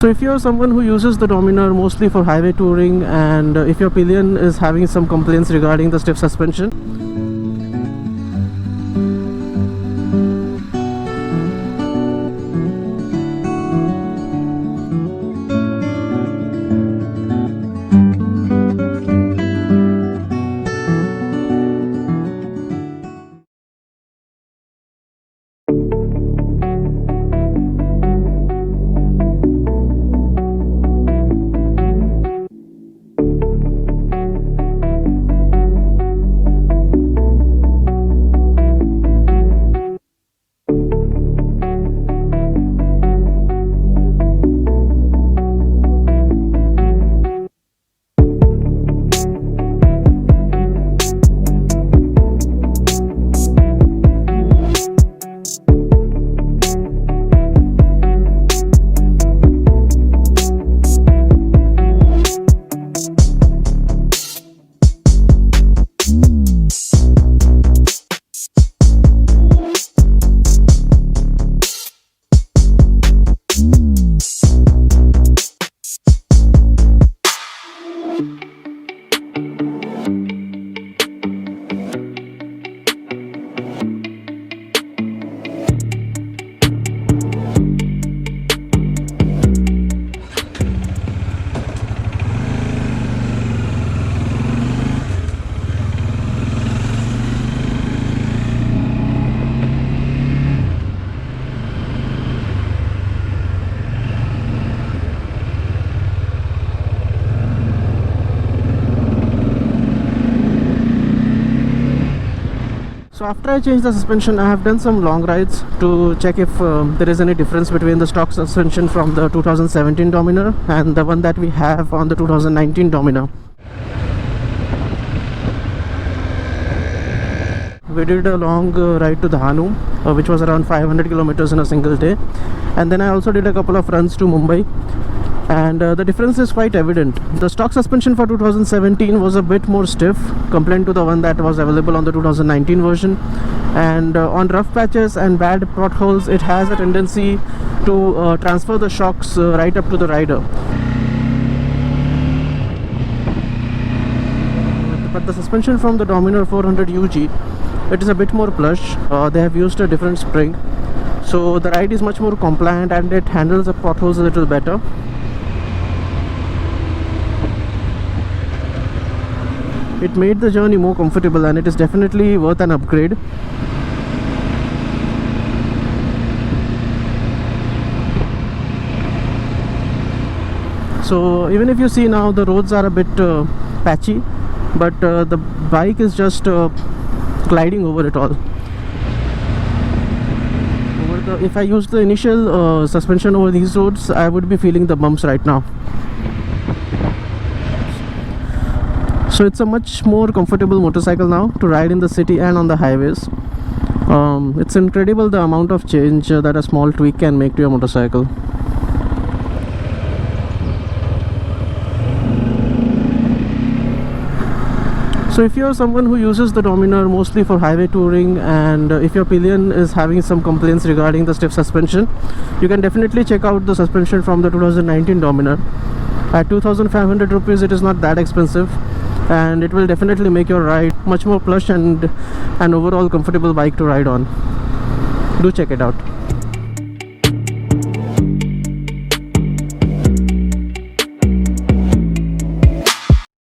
So if you're someone who uses the Dominar mostly for highway touring, and if your pillion is having some complaints regarding the stiff suspension, so after I changed the suspension, I have done some long rides to check if there is any difference between the stock suspension from the 2017 Dominar and the one that we have on the 2019 Dominar. We did a long ride to Dhanu, which was around 500 kilometers in a single day, and then I also did a couple of runs to Mumbai, and the difference is quite evident. The stock suspension for 2017 was a bit more stiff compared to the one that was available on the 2019 version, and on rough patches and bad potholes it has a tendency to transfer the shocks right up to the rider. But the suspension from the Dominar 400 UG, it is a bit more plush. They have used a different spring, so the ride is much more compliant and it handles the potholes a little better. It made the journey more comfortable and it is definitely worth an upgrade. So even if you see now, the roads are a bit patchy, but the bike is just gliding over it all. If I use the initial suspension over these roads, I would be feeling the bumps right now. So it's a much more comfortable motorcycle now to ride in the city and on the highways. It's incredible the amount of change that a small tweak can make to your motorcycle. So if you're someone who uses the Dominar mostly for highway touring, and if your pillion is having some complaints regarding the stiff suspension, you can definitely check out the suspension from the 2019 Dominar. At 2,500 rupees it is not that expensive, and it will definitely make your ride much more plush and an overall comfortable bike to ride on. Do check it out.